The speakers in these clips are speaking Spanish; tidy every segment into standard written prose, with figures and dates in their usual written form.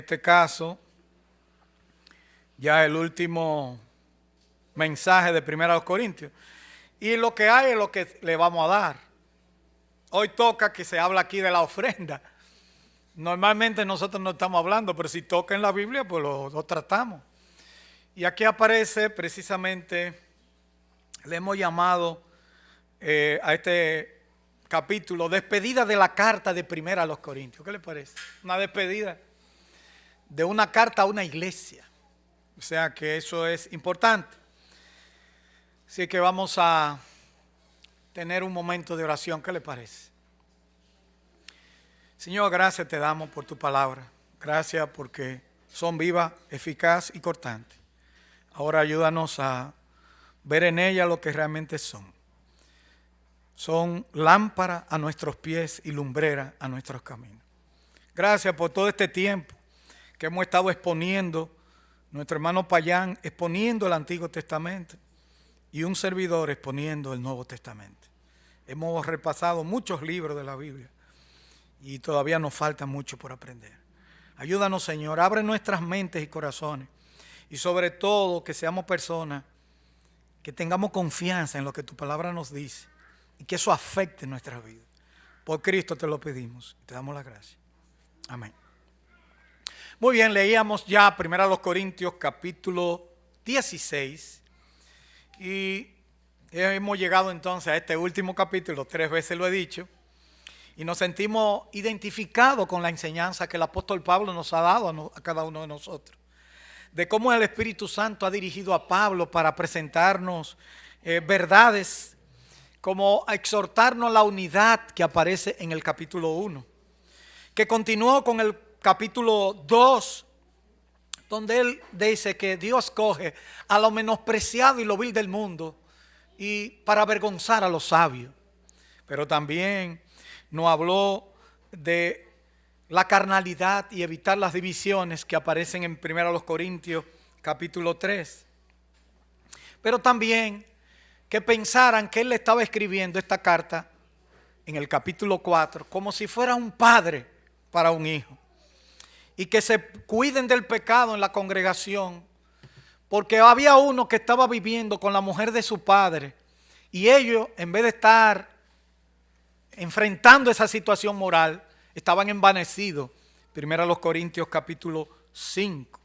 este caso, ya el último mensaje de 1 Corintios. Y lo que hay es lo que le vamos a dar. Hoy toca que se habla aquí de la ofrenda. Normalmente nosotros no estamos hablando, pero si toca en la Biblia, pues lo tratamos. Y aquí aparece precisamente, le hemos llamado a este capítulo, despedida de la carta de 1 Corintios. ¿Qué le parece? Una despedida de una carta a una iglesia. O sea que eso es importante. Así que vamos a tener un momento de oración. ¿Qué le parece? Señor, gracias te damos por tu palabra. Gracias porque son vivas, eficaz y cortantes. Ahora ayúdanos a ver en ella lo que realmente son. Son lámpara a nuestros pies y lumbrera a nuestros caminos. Gracias por todo este tiempo que hemos estado exponiendo, nuestro hermano Payán exponiendo el Antiguo Testamento y un servidor exponiendo el Nuevo Testamento. Hemos repasado muchos libros de la Biblia y todavía nos falta mucho por aprender. Ayúdanos, Señor, abre nuestras mentes y corazones y sobre todo que seamos personas que tengamos confianza en lo que tu palabra nos dice y que eso afecte nuestra vida. Por Cristo te lo pedimos y te damos la gracia. Amén. Muy bien, leíamos ya 1 Corintios capítulo 16 y hemos llegado entonces a este último capítulo, 3 veces lo he dicho, y nos sentimos identificados con la enseñanza que el apóstol Pablo nos ha dado a cada uno de nosotros, de cómo el Espíritu Santo ha dirigido a Pablo para presentarnos verdades, como a exhortarnos a la unidad que aparece en el capítulo 1, que continuó con el capítulo 2, donde él dice que Dios coge a lo menospreciado y lo vil del mundo y para avergonzar a los sabios. Pero también nos habló de la carnalidad y evitar las divisiones que aparecen en 1 Corintios capítulo 3. Pero también que pensaran que él le estaba escribiendo esta carta en el capítulo 4 como si fuera un padre para un hijo. Y que se cuiden del pecado en la congregación, porque había uno que estaba viviendo con la mujer de su padre y ellos, en vez de estar enfrentando esa situación moral, estaban envanecidos. 1 Corintios capítulo 5.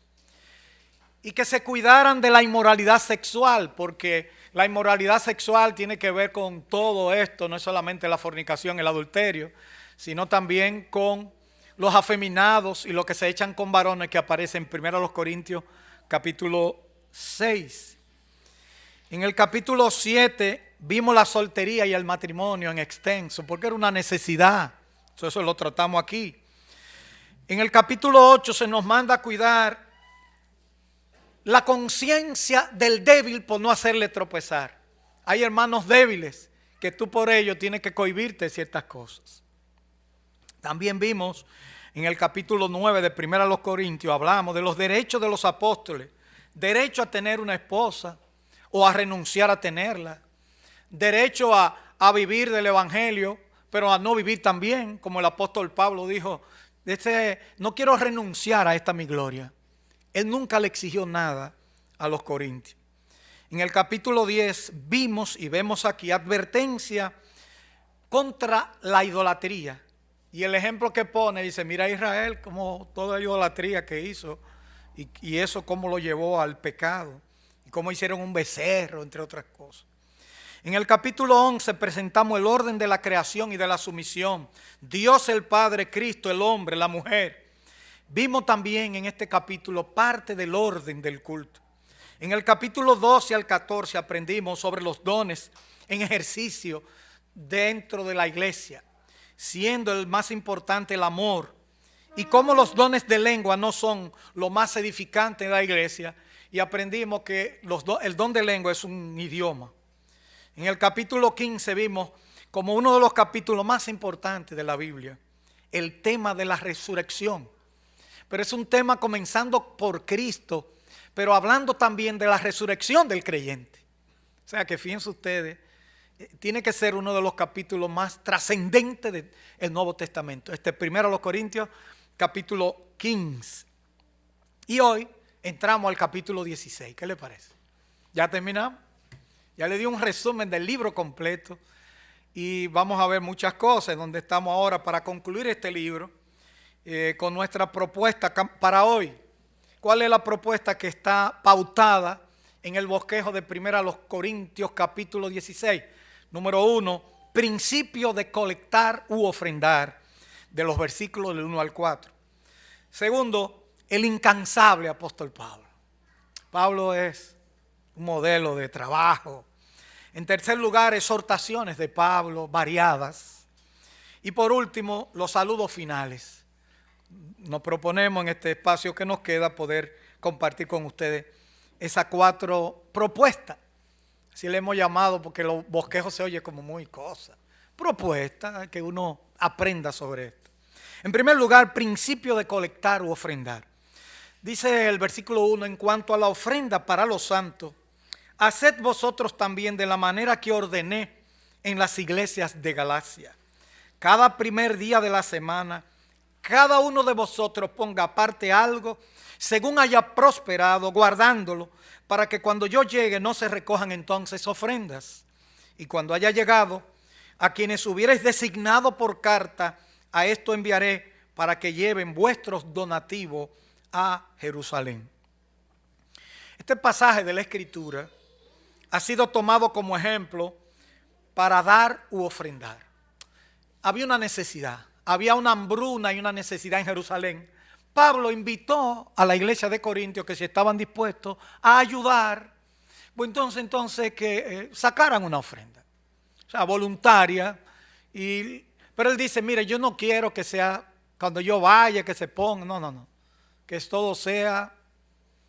Y que se cuidaran de la inmoralidad sexual, porque la inmoralidad sexual tiene que ver con todo esto, no es solamente la fornicación, el adulterio, sino también con los afeminados y los que se echan con varones, que aparecen en 1 Corintios capítulo 6. En el capítulo 7 vimos la soltería y el matrimonio en extenso, porque era una necesidad. Eso lo tratamos aquí. En el capítulo 8 se nos manda a cuidar la conciencia del débil por no hacerle tropezar. Hay hermanos débiles que tú por ello tienes que cohibirte de ciertas cosas. También vimos en el capítulo 9 de 1 Corintios, hablamos de los derechos de los apóstoles, derecho a tener una esposa o a renunciar a tenerla, derecho a vivir del evangelio, pero a no vivir también, como el apóstol Pablo dijo, no quiero renunciar a esta mi gloria. Él nunca le exigió nada a los corintios. En el capítulo 10 vimos y vemos aquí advertencia contra la idolatría. Y el ejemplo que pone, dice, mira a Israel como toda idolatría que hizo y eso cómo lo llevó al pecado y cómo hicieron un becerro, entre otras cosas. En el capítulo 11 presentamos el orden de la creación y de la sumisión. Dios el Padre, Cristo el hombre, la mujer. Vimos también en este capítulo parte del orden del culto. En el capítulo 12 al 14 aprendimos sobre los dones en ejercicio dentro de la iglesia, siendo el más importante el amor, y cómo los dones de lengua no son lo más edificante de la iglesia, y aprendimos que el don de lengua es un idioma. En el capítulo 15 vimos como uno de los capítulos más importantes de la Biblia el tema de la resurrección, pero es un tema comenzando por Cristo, pero hablando también de la resurrección del creyente. O sea que fíjense ustedes, tiene que ser uno de los capítulos más trascendentes del Nuevo Testamento. 1 Corintios capítulo 15. Y hoy entramos al capítulo 16. ¿Qué le parece? ¿Ya terminamos? Ya le di un resumen del libro completo y vamos a ver muchas cosas donde estamos ahora para concluir este libro con nuestra propuesta para hoy. ¿Cuál es la propuesta que está pautada en el bosquejo de 1 Corintios capítulo 16? Número 1, principio de colectar u ofrendar, de los versículos del 1 al 4. Segundo, el incansable apóstol Pablo. Pablo es un modelo de trabajo. En tercer lugar, exhortaciones de Pablo variadas. Y por último, los saludos finales. Nos proponemos en este espacio que nos queda poder compartir con ustedes esas 4 propuestas. Así le hemos llamado porque los bosquejos se oye como muy cosa. Propuesta que uno aprenda sobre esto. En primer lugar, principio de colectar u ofrendar. Dice el versículo 1, en cuanto a la ofrenda para los santos, haced vosotros también de la manera que ordené en las iglesias de Galacia. Cada primer día de la semana, cada uno de vosotros ponga aparte algo, según haya prosperado, guardándolo, para que cuando yo llegue no se recojan entonces ofrendas. Y cuando haya llegado, a quienes hubierais designado por carta, a esto enviaré para que lleven vuestros donativos a Jerusalén. Este pasaje de la Escritura ha sido tomado como ejemplo para dar u ofrendar. Había una necesidad, había una hambruna y una necesidad en Jerusalén. Pablo invitó a la iglesia de Corintios que si estaban dispuestos a ayudar, pues entonces que sacaran una ofrenda, o sea, voluntaria. Pero él dice, mire, yo no quiero que sea cuando yo vaya, que se ponga, no, que todo sea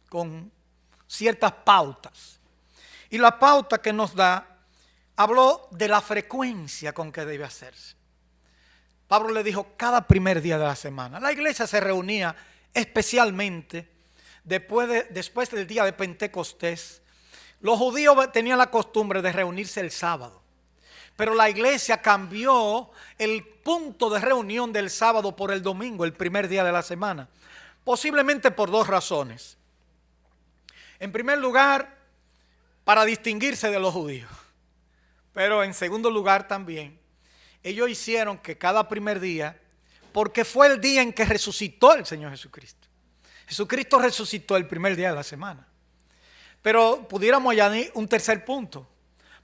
con ciertas pautas. Y la pauta que nos da, habló de la frecuencia con que debe hacerse. Pablo le dijo cada primer día de la semana. La iglesia se reunía especialmente después del día de Pentecostés. Los judíos tenían la costumbre de reunirse el sábado. Pero la iglesia cambió el punto de reunión del sábado por el domingo, el primer día de la semana. Posiblemente por 2 razones. En primer lugar, para distinguirse de los judíos. Pero en segundo lugar también, ellos hicieron que cada primer día, porque fue el día en que resucitó el Señor Jesucristo. Jesucristo resucitó el primer día de la semana. Pero pudiéramos añadir un tercer punto.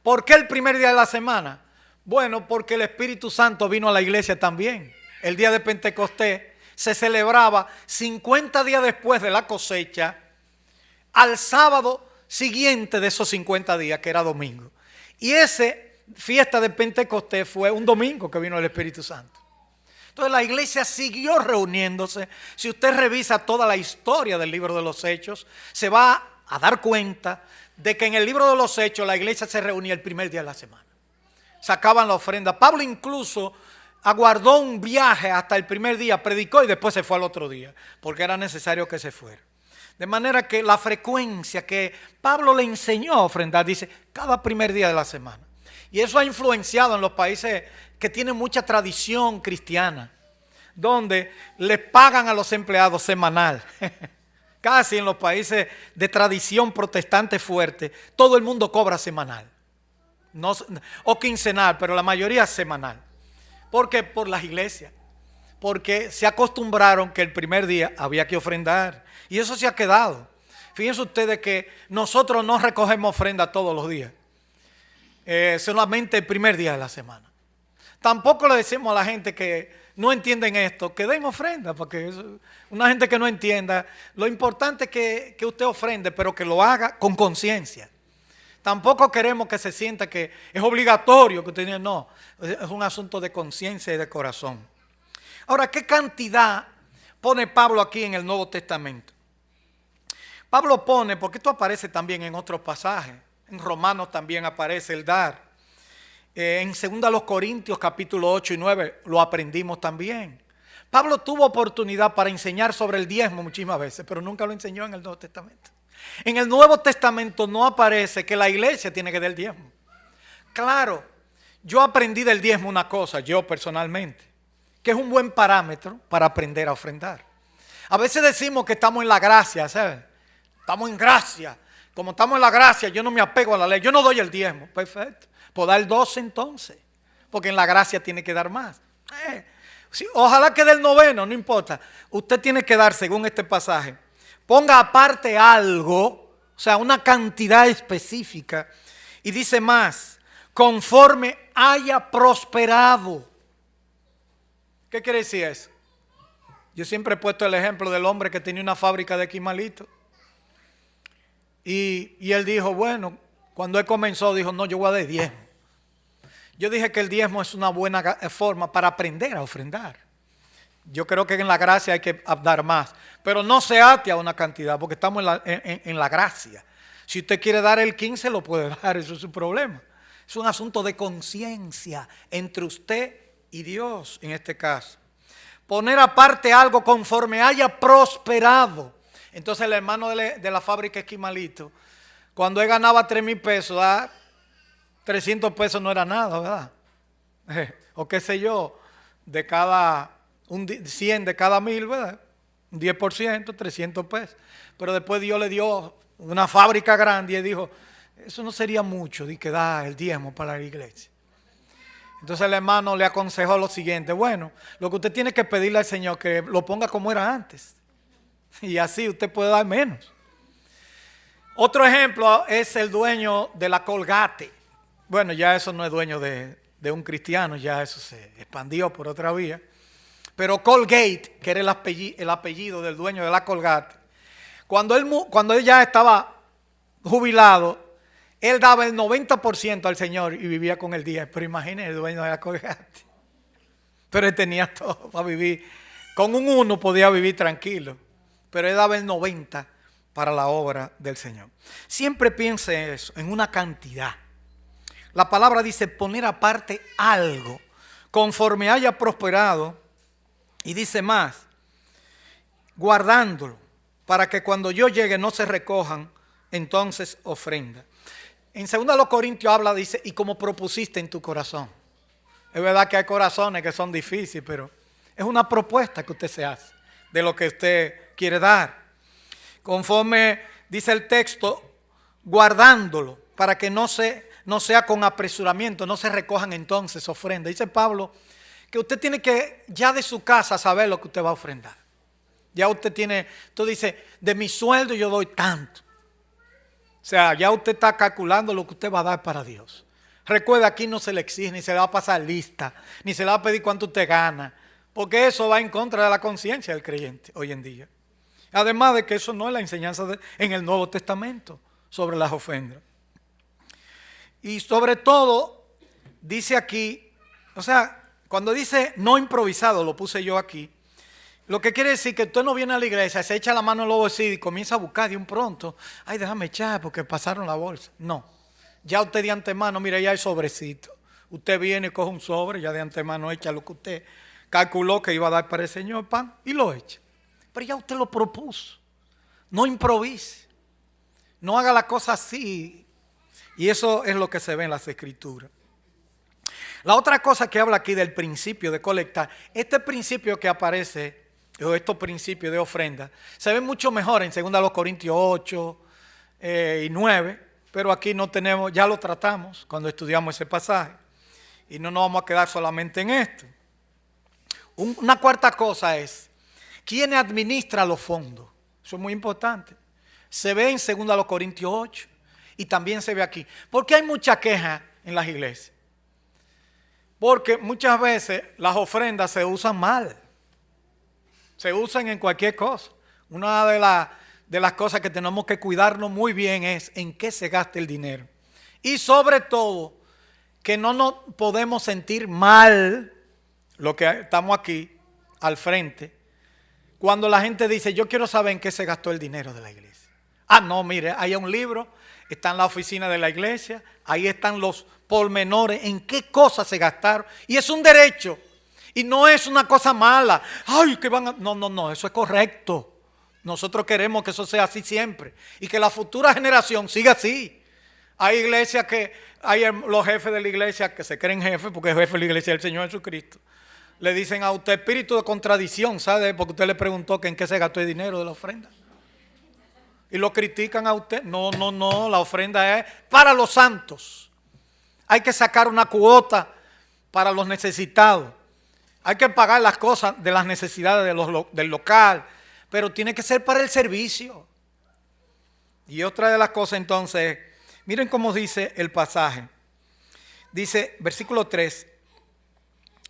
¿Por qué el primer día de la semana? Bueno, porque el Espíritu Santo vino a la iglesia también. El día de Pentecostés se celebraba 50 días después de la cosecha, al sábado siguiente de esos 50 días, que era domingo. Y esa fiesta de Pentecostés fue un domingo que vino el Espíritu Santo. Entonces la iglesia siguió reuniéndose. Si usted revisa toda la historia del libro de los Hechos, se va a dar cuenta de que en el libro de los Hechos la iglesia se reunía el primer día de la semana. Sacaban la ofrenda. Pablo incluso aguardó un viaje hasta el primer día, predicó y después se fue al otro día, porque era necesario que se fuera. De manera que la frecuencia que Pablo le enseñó a ofrendar, dice, cada primer día de la semana. Y eso ha influenciado en los países que tienen mucha tradición cristiana, donde les pagan a los empleados semanal. Casi en los países de tradición protestante fuerte, todo el mundo cobra semanal. No, o quincenal, pero la mayoría semanal. ¿Por qué? Por las iglesias. Porque se acostumbraron que el primer día había que ofrendar. Y eso se ha quedado. Fíjense ustedes que nosotros no recogemos ofrenda todos los días. Solamente el primer día de la semana. Tampoco le decimos a la gente que no entienden esto, que den ofrenda, porque una gente que no entienda, lo importante es que usted ofrende, pero que lo haga con conciencia. Tampoco queremos que se sienta que es obligatorio que usted no, es un asunto de conciencia y de corazón. Ahora, ¿qué cantidad pone Pablo aquí en el Nuevo Testamento? Pablo pone, porque esto aparece también en otros pasajes, en Romanos también aparece el dar. En 2 Corintios capítulo 8 y 9 lo aprendimos también. Pablo tuvo oportunidad para enseñar sobre el diezmo muchísimas veces, pero nunca lo enseñó en el Nuevo Testamento. En el Nuevo Testamento no aparece que la iglesia tiene que dar el diezmo. Claro, yo aprendí del diezmo una cosa, yo personalmente, que es un buen parámetro para aprender a ofrendar. A veces decimos que estamos en la gracia, ¿sabes? Estamos en gracia. Como estamos en la gracia, yo no me apego a la ley. Yo no doy el diezmo. Perfecto. Pues dar el 12 entonces. Porque en la gracia tiene que dar más. Sí, ojalá que del noveno, no importa. Usted tiene que dar, según este pasaje, ponga aparte algo, o sea, una cantidad específica. Y dice más, conforme haya prosperado. ¿Qué quiere decir eso? Yo siempre he puesto el ejemplo del hombre que tenía una fábrica de quimalitos. Y él dijo, bueno, cuando él comenzó, dijo, no, yo voy a dar diezmo. Yo dije que el diezmo es una buena forma para aprender a ofrendar. Yo creo que en la gracia hay que dar más. Pero no se ate a una cantidad, porque estamos en la gracia. Si usted quiere dar el 15, lo puede dar, eso es su problema. Es un asunto de conciencia entre usted y Dios, en este caso. Poner aparte algo conforme haya prosperado. Entonces el hermano de la fábrica Esquimalito, cuando él ganaba 3,000 pesos, 300 pesos no era nada, ¿verdad? O qué sé yo, de cada 100 de cada 1,000, ¿verdad? Un 10%, 300 pesos. Pero después Dios le dio una fábrica grande y él dijo, eso no sería mucho de que da el diezmo para la iglesia. Entonces el hermano le aconsejó lo siguiente, bueno, lo que usted tiene que pedirle al Señor que lo ponga como era antes. Y así usted puede dar menos. Otro ejemplo es el dueño de la Colgate. Bueno, ya eso no es dueño de un cristiano, ya eso se expandió por otra vía. Pero Colgate, que era el apellido del dueño de la Colgate, cuando él ya estaba jubilado, él daba el 90% al Señor y vivía con el 10%. Pero imagínense el dueño de la Colgate. Pero él tenía todo para vivir. Con un 1 podía vivir tranquilo. Pero él daba el 90% para la obra del Señor. Siempre piense eso, en una cantidad. La palabra dice poner aparte algo conforme haya prosperado. Y dice más, guardándolo para que cuando yo llegue no se recojan, entonces ofrenda. En 2 Corintios habla, dice, y como propusiste en tu corazón. Es verdad que hay corazones que son difíciles, pero es una propuesta que usted se hace de lo que usted quiere dar. Conforme dice el texto, guardándolo para que no sea con apresuramiento, no se recojan entonces ofrenda. Dice Pablo que usted tiene que ya de su casa saber lo que usted va a ofrendar. Ya usted dice, de mi sueldo yo doy tanto. O sea, ya usted está calculando lo que usted va a dar para Dios. Recuerda, aquí no se le exige, ni se le va a pasar lista, ni se le va a pedir cuánto usted gana, porque eso va en contra de la conciencia del creyente hoy en día. Además de que eso no es la enseñanza en el Nuevo Testamento sobre las ofrendas. Y sobre todo, dice aquí, o sea, cuando dice no improvisado, lo puse yo aquí, lo que quiere decir que usted no viene a la iglesia, se echa la mano en los bolsillos y comienza a buscar de un pronto. Ay, déjame echar porque pasaron la bolsa. No, ya usted de antemano, mire, ya hay sobrecito. Usted viene y coge un sobre, ya de antemano echa lo que usted calculó que iba a dar para el Señor, pan, y lo echa. Pero ya usted lo propuso. No improvise. No haga la cosa así. Y eso es lo que se ve en las Escrituras. La otra cosa que habla aquí del principio de colectar, este principio que aparece, o estos principios de ofrenda, se ve mucho mejor en 2 Corintios 8 y 9, pero aquí no tenemos, ya lo tratamos cuando estudiamos ese pasaje, y no nos vamos a quedar solamente en esto. Una cuarta cosa es, ¿quién administra los fondos? Eso es muy importante. Se ve en 2 Corintios 8 y también se ve aquí. ¿Por qué hay mucha queja en las iglesias? Porque muchas veces las ofrendas se usan mal. Se usan en cualquier cosa. Una de las cosas que tenemos que cuidarnos muy bien es en qué se gasta el dinero. Y sobre todo, que no nos podemos sentir mal, lo que estamos aquí al frente, cuando la gente dice, yo quiero saber en qué se gastó el dinero de la iglesia. Ah, no, mire, hay un libro, está en la oficina de la iglesia, ahí están los pormenores, en qué cosas se gastaron. Y es un derecho. Y no es una cosa mala. Ay, que van a... No, eso es correcto. Nosotros queremos que eso sea así siempre. Y que la futura generación siga así. Hay iglesias hay los jefes de la iglesia que se creen jefes, porque el jefe de la iglesia es el Señor Jesucristo. Le dicen a usted espíritu de contradicción, ¿sabe? Porque usted le preguntó que en qué se gastó el dinero de la ofrenda. Y lo critican a usted. No, la ofrenda es para los santos. Hay que sacar una cuota para los necesitados. Hay que pagar las cosas de las necesidades del local, pero tiene que ser para el servicio. Y otra de las cosas entonces, miren cómo dice el pasaje. Dice, versículo 3,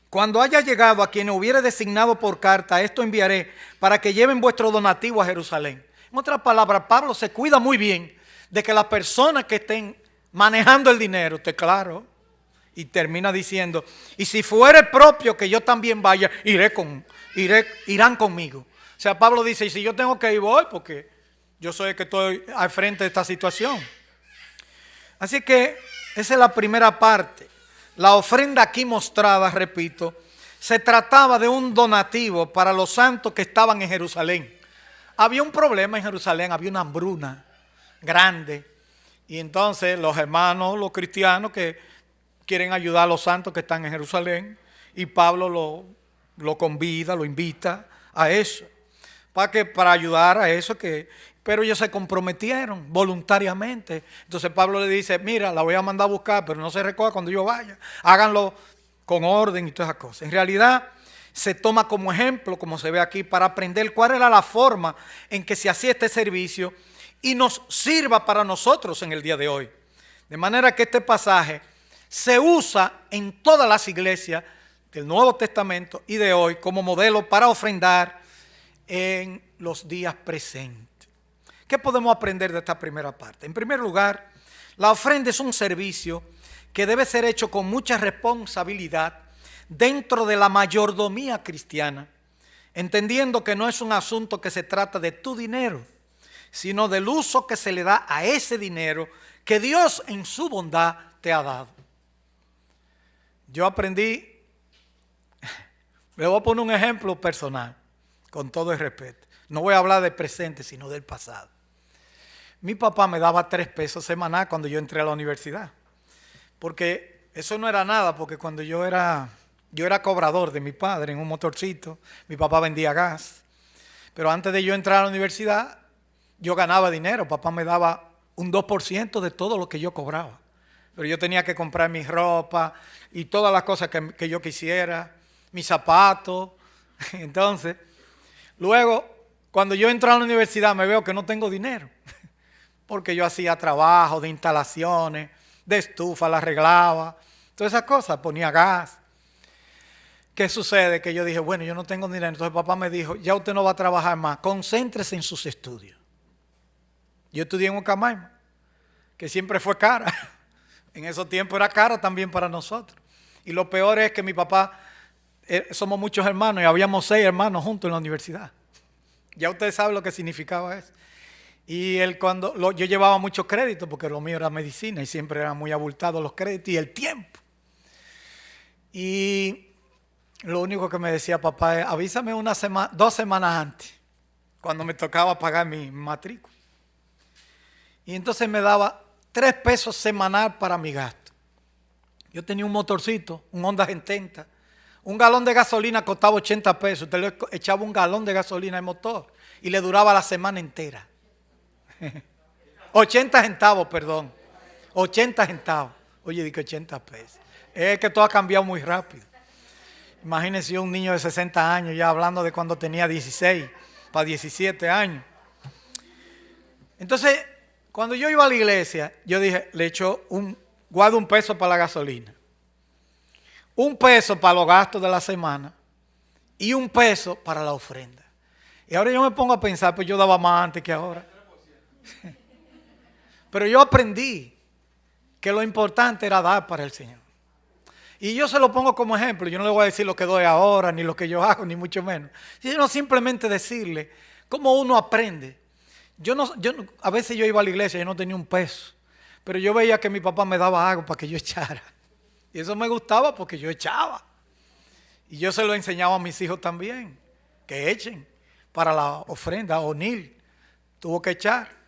cuando haya llegado a quien hubiere designado por carta, esto enviaré para que lleven vuestro donativo a Jerusalén. En otras palabras, Pablo se cuida muy bien de que las personas que estén manejando el dinero esté claro. Y termina diciendo, y si fuere propio que yo también vaya, irán conmigo. O sea, Pablo dice, y si yo tengo que ir, voy, porque yo soy el que estoy al frente de esta situación. Así que esa es la primera parte. La ofrenda aquí mostrada, repito, se trataba de un donativo para los santos que estaban en Jerusalén. Había un problema en Jerusalén, había una hambruna grande. Y entonces los hermanos, los cristianos que quieren ayudar a los santos que están en Jerusalén, y Pablo lo convida, lo invita a eso, para ayudar a eso, pero ellos se comprometieron voluntariamente. Entonces Pablo le dice, mira, la voy a mandar a buscar, pero no se recoja cuando yo vaya, háganlo con orden y todas esas cosas. En realidad se toma como ejemplo, como se ve aquí, para aprender cuál era la forma en que se hacía este servicio y nos sirva para nosotros en el día de hoy. De manera que este pasaje se usa en todas las iglesias del Nuevo Testamento y de hoy como modelo para ofrendar en los días presentes. ¿Qué podemos aprender de esta primera parte? En primer lugar, la ofrenda es un servicio que debe ser hecho con mucha responsabilidad dentro de la mayordomía cristiana, entendiendo que no es un asunto que se trata de tu dinero, sino del uso que se le da a ese dinero que Dios en su bondad te ha dado. Yo aprendí, le voy a poner un ejemplo personal, con todo el respeto. No voy a hablar del presente, sino del pasado. Mi papá me daba 3 pesos semanal cuando yo entré a la universidad. Porque eso no era nada, porque cuando yo era cobrador de mi padre en un motorcito, mi papá vendía gas. Pero antes de yo entrar a la universidad, yo ganaba dinero. Papá me daba un 2% de todo lo que yo cobraba. Pero yo tenía que comprar mi ropa y todas las cosas que yo quisiera, mis zapatos. Entonces, luego, cuando yo entro a la universidad me veo que no tengo dinero, porque yo hacía trabajo de instalaciones, de estufa, la arreglaba, todas esas cosas, ponía gas. ¿Qué sucede? Que yo dije, bueno, yo no tengo dinero. Entonces papá me dijo, ya usted no va a trabajar más, concéntrese en sus estudios. Yo estudié en Ucamaima, que siempre fue cara. En esos tiempos era cara también para nosotros. Y lo peor es que mi papá, somos muchos hermanos y habíamos 6 hermanos juntos en la universidad. Ya ustedes saben lo que significaba eso. Y él yo llevaba mucho crédito porque lo mío era medicina y siempre eran muy abultados los créditos y el tiempo. Y lo único que me decía papá es, avísame 2 semanas antes, cuando me tocaba pagar mi matrícula. Y entonces me daba 3 pesos semanal para mi gasto. Yo tenía un motorcito, un Honda 70. Un galón de gasolina costaba 80 pesos. Usted le echaba un galón de gasolina al motor y le duraba la semana entera. 80 centavos, perdón. 80 centavos. Oye, dije 80 pesos. Es que todo ha cambiado muy rápido. Imagínense yo, un niño de 60 años ya hablando de cuando tenía 16 para 17 años. Entonces, cuando yo iba a la iglesia, yo dije, guardo 1 peso para la gasolina, 1 peso para los gastos de la semana y 1 peso para la ofrenda. Y ahora yo me pongo a pensar, pues yo daba más antes que ahora. Pero yo aprendí que lo importante era dar para el Señor. Y yo se lo pongo como ejemplo. Yo no le voy a decir lo que doy ahora, ni lo que yo hago, ni mucho menos. Sino simplemente decirle cómo uno aprende. A veces yo iba a la iglesia y yo no tenía 1 peso. Pero yo veía que mi papá me daba algo para que yo echara. Y eso me gustaba porque yo echaba. Y yo se lo enseñaba a mis hijos también. Que echen para la ofrenda. O'Neill tuvo que echar.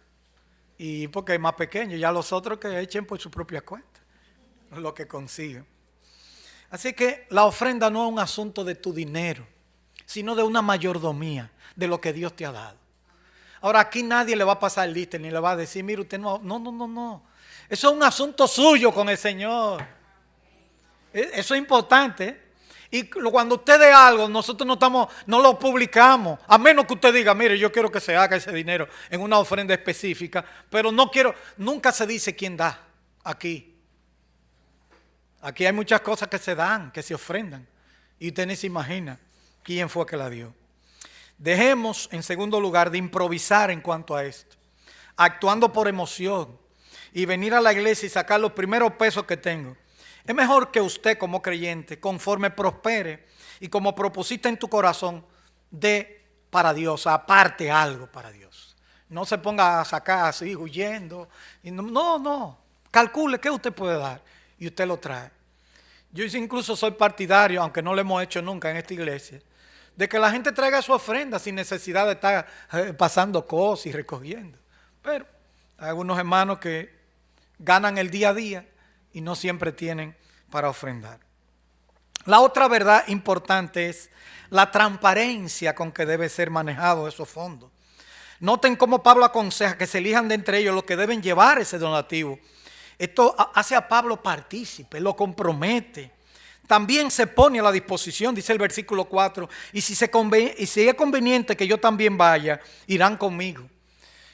Y porque es más pequeño. Ya los otros que echen por su propia cuenta. Lo que consiguen. Así que la ofrenda no es un asunto de tu dinero, sino de una mayordomía de lo que Dios te ha dado. Ahora aquí nadie le va a pasar lista ni le va a decir, mire usted no. Eso es un asunto suyo con el Señor. Eso es importante, ¿eh? Y cuando usted dé algo, nosotros no lo publicamos, a menos que usted diga, mire, yo quiero que se haga ese dinero en una ofrenda específica, pero nunca se dice quién da aquí. Aquí hay muchas cosas que se dan, que se ofrendan, y usted ni se imagina quién fue que la dio. Dejemos, en segundo lugar, de improvisar en cuanto a esto, actuando por emoción y venir a la iglesia y sacar los primeros pesos que tengo. Es mejor que usted como creyente, conforme prospere y como propusiste en tu corazón, dé para Dios, aparte algo para Dios. No se ponga a sacar así, huyendo. No. Calcule qué usted puede dar y usted lo trae. Yo incluso soy partidario, aunque no lo hemos hecho nunca en esta iglesia, de que la gente traiga su ofrenda sin necesidad de estar pasando cosas y recogiendo. Pero hay algunos hermanos que ganan el día a día y no siempre tienen para ofrendar. La otra verdad importante es la transparencia con que debe ser manejado esos fondos. Noten cómo Pablo aconseja que se elijan de entre ellos los que deben llevar ese donativo. Esto hace a Pablo partícipe, lo compromete. También se pone a la disposición, dice el versículo 4, y si es conveniente que yo también vaya, irán conmigo.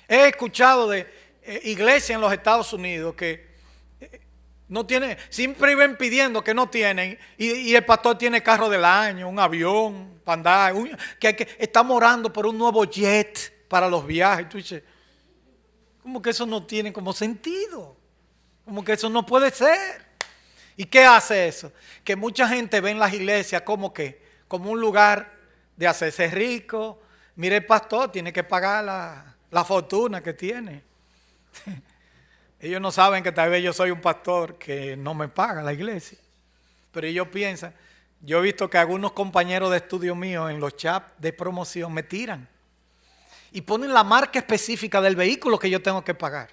He escuchado de iglesias en los Estados Unidos que no tienen, siempre iban pidiendo que no tienen, y el pastor tiene carro del año, un avión, para andar, que estamos orando por un nuevo jet para los viajes. Tú dices, como que eso no tiene como sentido, como que eso no puede ser. ¿Y qué hace eso? Que mucha gente ve en las iglesias como un lugar de hacerse rico. Mire, el pastor tiene que pagar la fortuna que tiene. Ellos no saben que tal vez yo soy un pastor que no me paga la iglesia. Pero ellos piensan, yo he visto que algunos compañeros de estudio míos en los chats de promoción me tiran y ponen la marca específica del vehículo que yo tengo que pagar.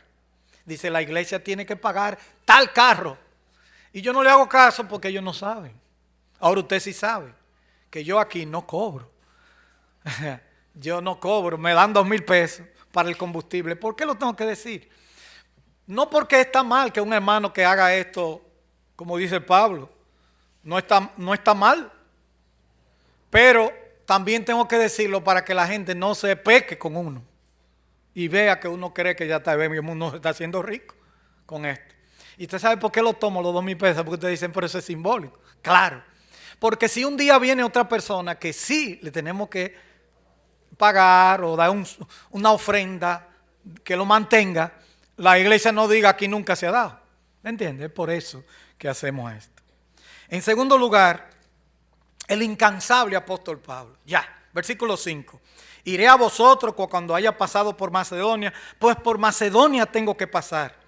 Dice, la iglesia tiene que pagar tal carro. Y yo no le hago caso porque ellos no saben. Ahora usted sí sabe que yo aquí no cobro. Yo no cobro, me dan 2,000 pesos para el combustible. ¿Por qué lo tengo que decir? No porque está mal que un hermano que haga esto, como dice Pablo, no está mal. Pero también tengo que decirlo para que la gente no se peque con uno y vea que uno cree que ya tal vez uno se está haciendo rico con esto. ¿Y usted sabe por qué lo tomo los 2,000 pesos? Porque ustedes dicen, pero eso es simbólico. Claro, porque si un día viene otra persona que sí le tenemos que pagar o dar una ofrenda que lo mantenga, la iglesia no diga aquí nunca se ha dado. ¿Me entiende? Es por eso que hacemos esto. En segundo lugar, el incansable apóstol Pablo. Ya, versículo 5. Iré a vosotros cuando haya pasado por Macedonia, pues por Macedonia tengo que pasar.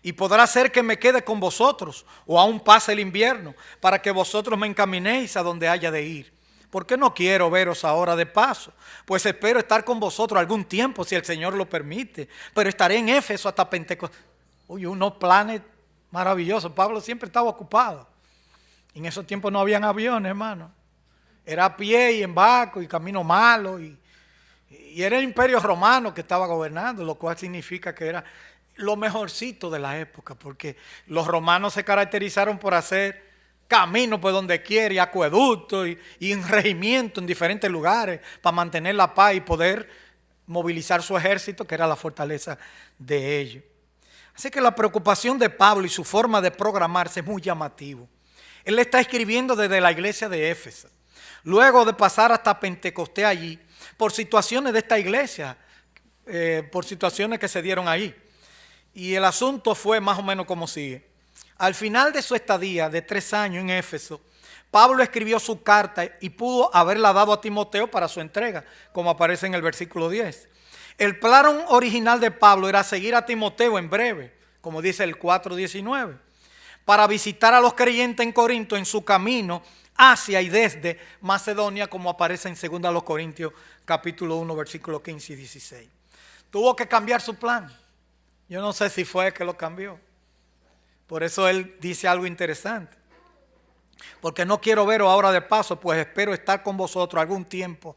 Y podrá ser que me quede con vosotros, o aún pase el invierno, para que vosotros me encaminéis a donde haya de ir. Porque no quiero veros ahora de paso, pues espero estar con vosotros algún tiempo, si el Señor lo permite. Pero estaré en Éfeso hasta Pentecostés. Uy, unos planes maravillosos. Pablo siempre estaba ocupado. En esos tiempos no habían aviones, hermano. Era a pie y en barco y camino malo. Y era el imperio romano que estaba gobernando, lo cual significa que era lo mejorcito de la época, porque los romanos se caracterizaron por hacer caminos por donde quiera, y acueductos y un regimiento en diferentes lugares para mantener la paz y poder movilizar su ejército, que era la fortaleza de ellos. Así que la preocupación de Pablo y su forma de programarse es muy llamativo. Él está escribiendo desde la iglesia de Éfeso, luego de pasar hasta Pentecostés allí, por situaciones de esta iglesia, por situaciones que se dieron ahí. Y el asunto fue más o menos como sigue. Al final de su estadía de 3 años en Éfeso, Pablo escribió su carta y pudo haberla dado a Timoteo para su entrega, como aparece en el versículo 10. El plan original de Pablo era seguir a Timoteo en breve, como dice el 4:19, para visitar a los creyentes en Corinto en su camino hacia y desde Macedonia, como aparece en 2 Corintios capítulo 1, versículos 15 y 16. Tuvo que cambiar su plan. Yo no sé si fue que lo cambió. Por eso él dice algo interesante. porque no quiero veros ahora de paso, pues espero estar con vosotros algún tiempo,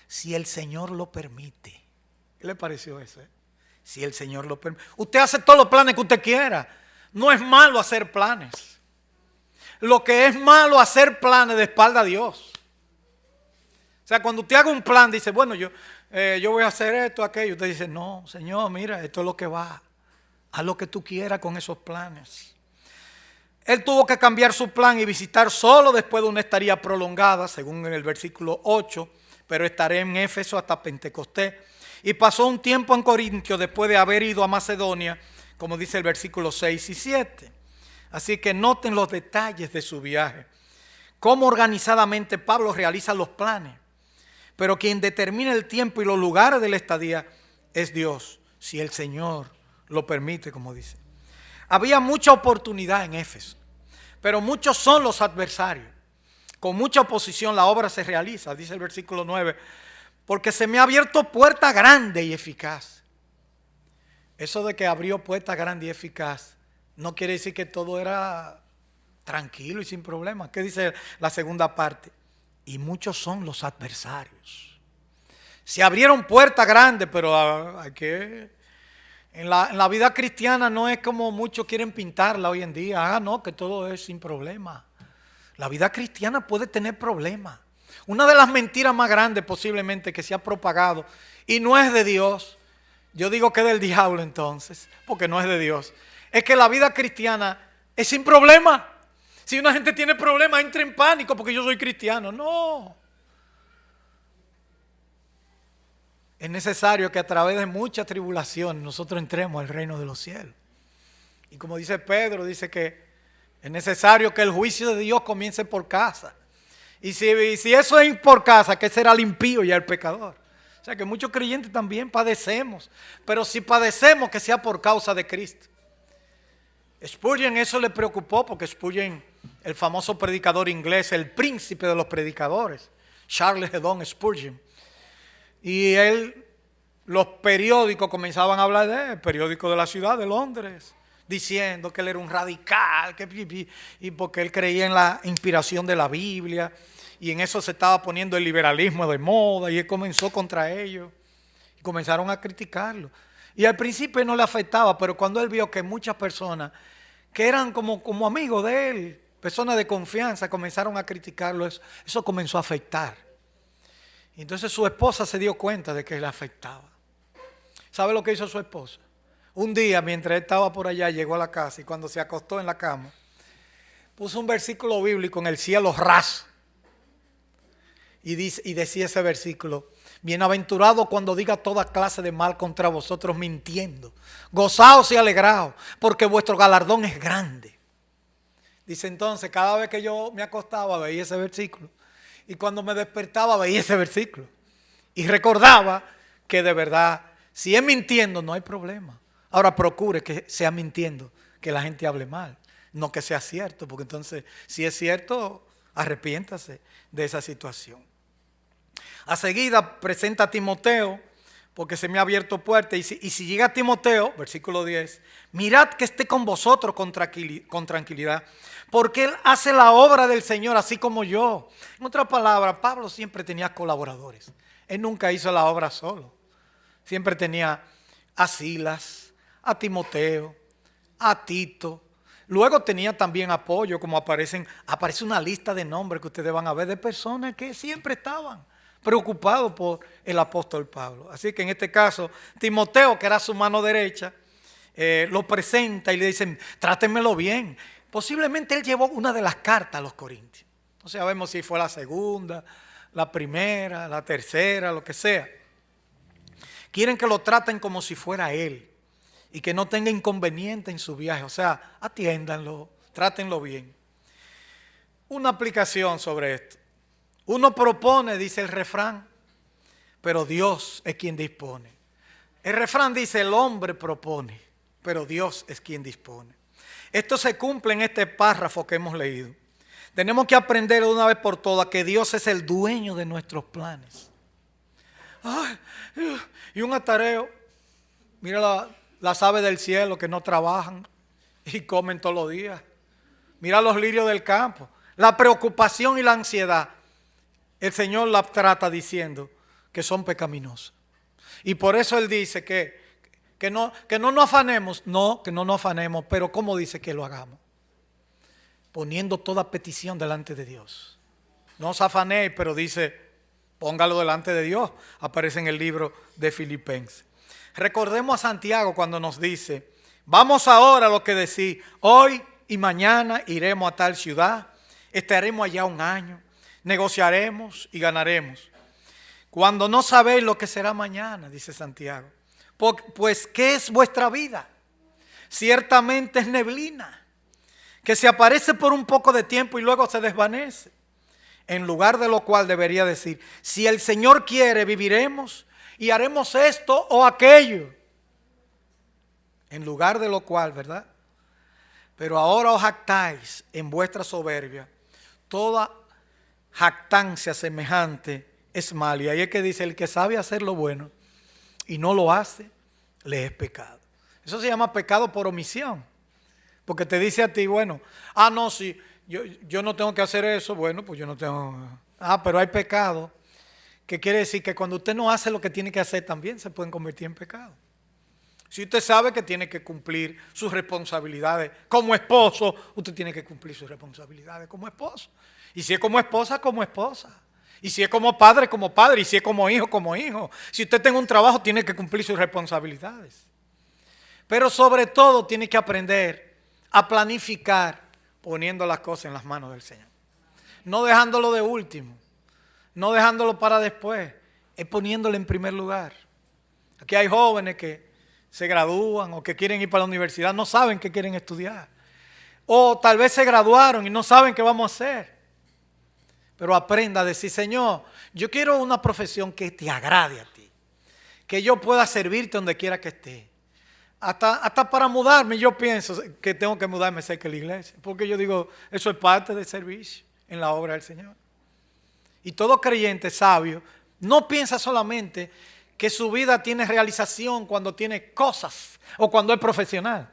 si el Señor lo permite. ¿Qué le pareció eso? Si el Señor lo permite. Usted hace todos los planes que usted quiera. No es malo hacer planes. Lo que es malo hacer planes de espalda a Dios. O sea, cuando usted haga un plan, dice, bueno, yo voy a hacer esto, aquello. Usted dice, no, Señor, mira, esto es lo que va. Haz lo que tú quieras con esos planes. Él tuvo que cambiar su plan y visitar solo después de una estadía prolongada, según en el versículo 8, pero estaré en Éfeso hasta Pentecostés. Y pasó un tiempo en Corintio después de haber ido a Macedonia, como dice el versículo 6 y 7. Así que noten los detalles de su viaje. Cómo organizadamente Pablo realiza los planes. Pero quien determina el tiempo y los lugares de la estadía es Dios, si el Señor lo permite, como dice. Había mucha oportunidad en Éfeso, pero muchos son los adversarios. Con mucha oposición la obra se realiza, dice el versículo 9, porque se me ha abierto puerta grande y eficaz. Eso de que abrió puerta grande y eficaz no quiere decir que todo era tranquilo y sin problemas. ¿Qué dice la segunda parte? Y muchos son los adversarios. Se abrieron puertas grandes, pero hay que... En la vida cristiana no es como muchos quieren pintarla hoy en día. Ah, no, que todo es sin problema. La vida cristiana puede tener problemas. Una de las mentiras más grandes posiblemente que se ha propagado, y no es de Dios, yo digo que es del diablo entonces, porque no es de Dios, es que la vida cristiana es sin problema. Si una gente tiene problemas, entra en pánico porque yo soy cristiano. No. Es necesario que a través de mucha tribulación nosotros entremos al reino de los cielos. Y como dice Pedro, dice que es necesario que el juicio de Dios comience por casa. Y si eso es por casa, ¿qué será el impío y el pecador? O sea que muchos creyentes también padecemos. Pero si padecemos, que sea por causa de Cristo. Spurgeon eso le preocupó porque Spurgeon, el famoso predicador inglés, el príncipe de los predicadores, Charles Haddon Spurgeon. Y los periódicos comenzaban a hablar de él, el periódico de la ciudad de Londres, diciendo que él era un radical, y porque él creía en la inspiración de la Biblia, y en eso se estaba poniendo el liberalismo de moda, y él comenzó contra ellos, y comenzaron a criticarlo. Y al principio no le afectaba, pero cuando él vio que muchas personas que eran como amigos de él, personas de confianza, comenzaron a criticarlo, eso comenzó a afectar. Y entonces su esposa se dio cuenta de que le afectaba. ¿Sabe lo que hizo su esposa? Un día, mientras él estaba por allá, llegó a la casa y cuando se acostó en la cama, puso un versículo bíblico en el cielo raso. Y decía ese versículo: bienaventurado cuando diga toda clase de mal contra vosotros mintiendo. Gozaos y alegraos, porque vuestro galardón es grande. Dice entonces, cada vez que yo me acostaba veía ese versículo. Y cuando me despertaba veía ese versículo. Y recordaba que de verdad, si es mintiendo no hay problema. Ahora procure que sea mintiendo, que la gente hable mal. No que sea cierto, porque entonces si es cierto, arrepiéntase de esa situación. A seguida presenta a Timoteo, porque se me ha abierto puerta. Y si llega Timoteo, versículo 10, mirad que esté con vosotros con tranquilidad, porque él hace la obra del Señor así como yo. En otras palabras, Pablo siempre tenía colaboradores. Él nunca hizo la obra solo. Siempre tenía a Silas, a Timoteo, a Tito. Luego tenía también apoyo, como aparece una lista de nombres que ustedes van a ver de personas que siempre estaban preocupados por el apóstol Pablo. Así que en este caso, Timoteo, que era su mano derecha, lo presenta y le dicen, trátenmelo bien. Posiblemente él llevó una de las cartas a los corintios. No sabemos si fue la segunda, la primera, la tercera, lo que sea. Quieren que lo traten como si fuera él y que no tenga inconveniente en su viaje. O sea, atiéndanlo, trátenlo bien. Una aplicación sobre esto. Uno propone, dice el refrán, pero Dios es quien dispone. El refrán dice, el hombre propone, pero Dios es quien dispone. Esto se cumple en este párrafo que hemos leído. Tenemos que aprender de una vez por todas que Dios es el dueño de nuestros planes. Ay, y un atareo. Mira las aves del cielo que no trabajan y comen todos los días. Mira los lirios del campo. la preocupación y la ansiedad, el Señor la trata diciendo que son pecaminosas. Y por eso Él dice que no nos afanemos. No, que no nos afanemos, pero ¿cómo dice que lo hagamos? Poniendo toda petición delante de Dios. No os afanéis, pero dice, póngalo delante de Dios. Aparece en el libro de Filipenses. Recordemos a Santiago cuando nos dice, vamos ahora a lo que decís, hoy y mañana iremos a tal ciudad, estaremos allá un año, negociaremos y ganaremos. Cuando no sabéis lo que será mañana, dice Santiago, pues ¿qué es vuestra vida? Ciertamente es neblina, que se aparece por un poco de tiempo y luego se desvanece. En lugar de lo cual debería decir, si el Señor quiere, viviremos y haremos esto o aquello. En lugar de lo cual, ¿verdad? Pero ahora os jactáis en vuestra soberbia. Toda jactancia semejante es mal. Y ahí es que dice, el que sabe hacer lo bueno y no lo hace, le es pecado. Eso se llama pecado por omisión. Porque te dice a ti, bueno, no, si yo no tengo que hacer eso, bueno, pues yo no tengo. Pero hay pecado, que quiere decir que cuando usted no hace lo que tiene que hacer, también se pueden convertir en pecado. Si usted sabe que tiene que cumplir sus responsabilidades como esposo, usted tiene que cumplir sus responsabilidades como esposo. Y si es como esposa, como esposa. Y si es como padre, como padre. Y si es como hijo, como hijo. Si usted tiene un trabajo, tiene que cumplir sus responsabilidades. Pero sobre todo tiene que aprender a planificar poniendo las cosas en las manos del Señor. No dejándolo de último. No dejándolo para después. Es poniéndolo en primer lugar. Aquí hay jóvenes que se gradúan o que quieren ir para la universidad, no saben qué quieren estudiar. O tal vez se graduaron y no saben qué vamos a hacer. Pero aprenda a decir, Señor, yo quiero una profesión que te agrade a ti. Que yo pueda servirte donde quiera que esté. Hasta para mudarme yo pienso que tengo que mudarme cerca de la iglesia. Porque yo digo, eso es parte del servicio en la obra del Señor. Y todo creyente sabio no piensa solamente que su vida tiene realización cuando tiene cosas o cuando es profesional,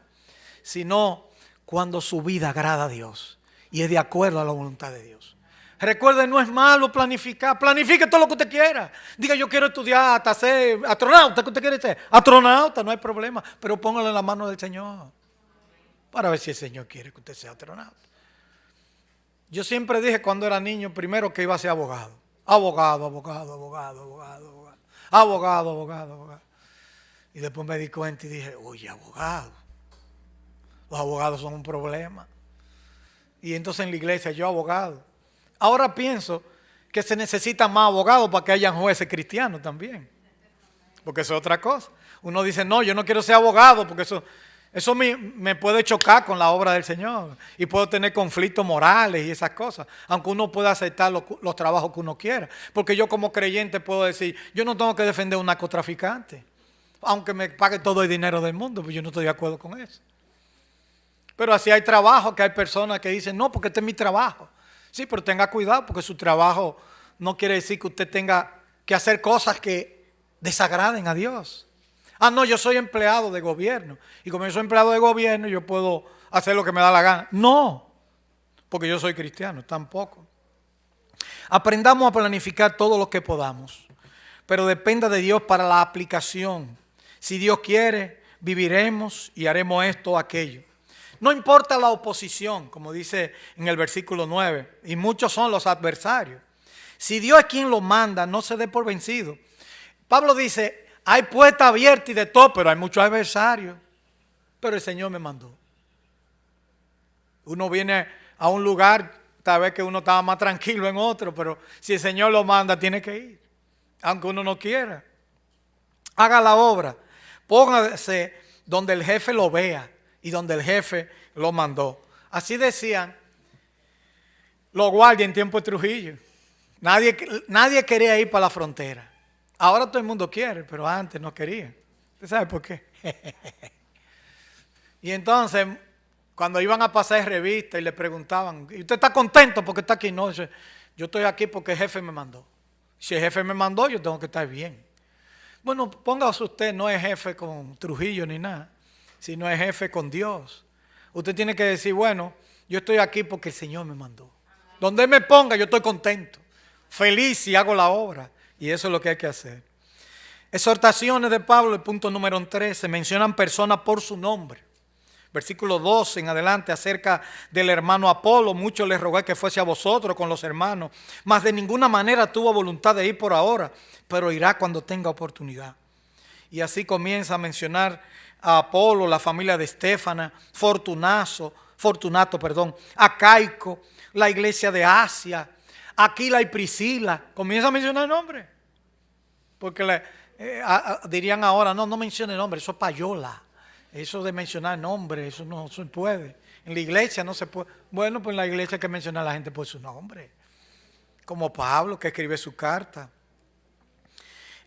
sino cuando su vida agrada a Dios y es de acuerdo a la voluntad de Dios. Recuerde, no es malo planificar. Planifique todo lo que usted quiera. Diga, yo quiero estudiar hasta ser astronauta. ¿Qué usted quiere ser? Astronauta, no hay problema. Pero póngalo en la mano del Señor para ver si el Señor quiere que usted sea astronauta. Yo siempre dije cuando era niño, primero que iba a ser abogado. Abogado. Y después me di cuenta y dije, oye, abogado. Los abogados son un problema. Y entonces en la iglesia yo abogado. Ahora pienso que se necesitan más abogados para que hayan jueces cristianos también. Porque eso es otra cosa. Uno dice, no, yo no quiero ser abogado porque eso me puede chocar con la obra del Señor. Y puedo tener conflictos morales y esas cosas. Aunque uno pueda aceptar los trabajos que uno quiera. Porque yo como creyente puedo decir, yo no tengo que defender a un narcotraficante. Aunque me pague todo el dinero del mundo, pues yo no estoy de acuerdo con eso. Pero así hay trabajos que hay personas que dicen, no, porque este es mi trabajo. Sí, pero tenga cuidado porque su trabajo no quiere decir que usted tenga que hacer cosas que desagraden a Dios. No, yo soy empleado de gobierno. Y como yo soy empleado de gobierno, yo puedo hacer lo que me da la gana. No, porque yo soy cristiano, tampoco. Aprendamos a planificar todo lo que podamos. Pero dependa de Dios para la aplicación. Si Dios quiere, viviremos y haremos esto o aquello. No importa la oposición, como dice en el versículo 9, y muchos son los adversarios. Si Dios es quien lo manda, no se dé por vencido. Pablo dice, hay puerta abierta y de todo, pero hay muchos adversarios. Pero el Señor me mandó. Uno viene a un lugar, tal vez que uno estaba más tranquilo en otro, pero si el Señor lo manda, tiene que ir, aunque uno no quiera. Haga la obra, póngase donde el jefe lo vea. Y donde el jefe lo mandó. Así decían los guardias en tiempo de Trujillo. Nadie quería ir para la frontera. Ahora todo el mundo quiere, pero antes no quería. ¿Usted sabe por qué? Y entonces, cuando iban a pasar revista y le preguntaban, ¿y usted está contento porque está aquí? No, yo estoy aquí porque el jefe me mandó. Si el jefe me mandó, yo tengo que estar bien. Bueno, póngase usted, no es jefe con Trujillo ni nada. Si no es jefe con Dios. Usted tiene que decir, bueno, yo estoy aquí porque el Señor me mandó. Donde me ponga yo estoy contento, feliz y hago la obra. Y eso es lo que hay que hacer. Exhortaciones de Pablo, el punto número 13, mencionan personas por su nombre. Versículo 12 en adelante, acerca del hermano Apolo, mucho les rogué que fuese a vosotros con los hermanos, mas de ninguna manera tuvo voluntad de ir por ahora, pero irá cuando tenga oportunidad. Y así comienza a mencionar a Apolo, la familia de Estéfana, Fortunato, Acaico, la iglesia de Asia, Aquila y Priscila. Comienza a mencionar nombres. Porque dirían ahora, no mencione nombre, eso es payola. Eso de mencionar nombres, eso no se puede. En la iglesia no se puede. Bueno, pues en la iglesia hay que mencionar a la gente por su nombre. Como Pablo, que escribe su carta.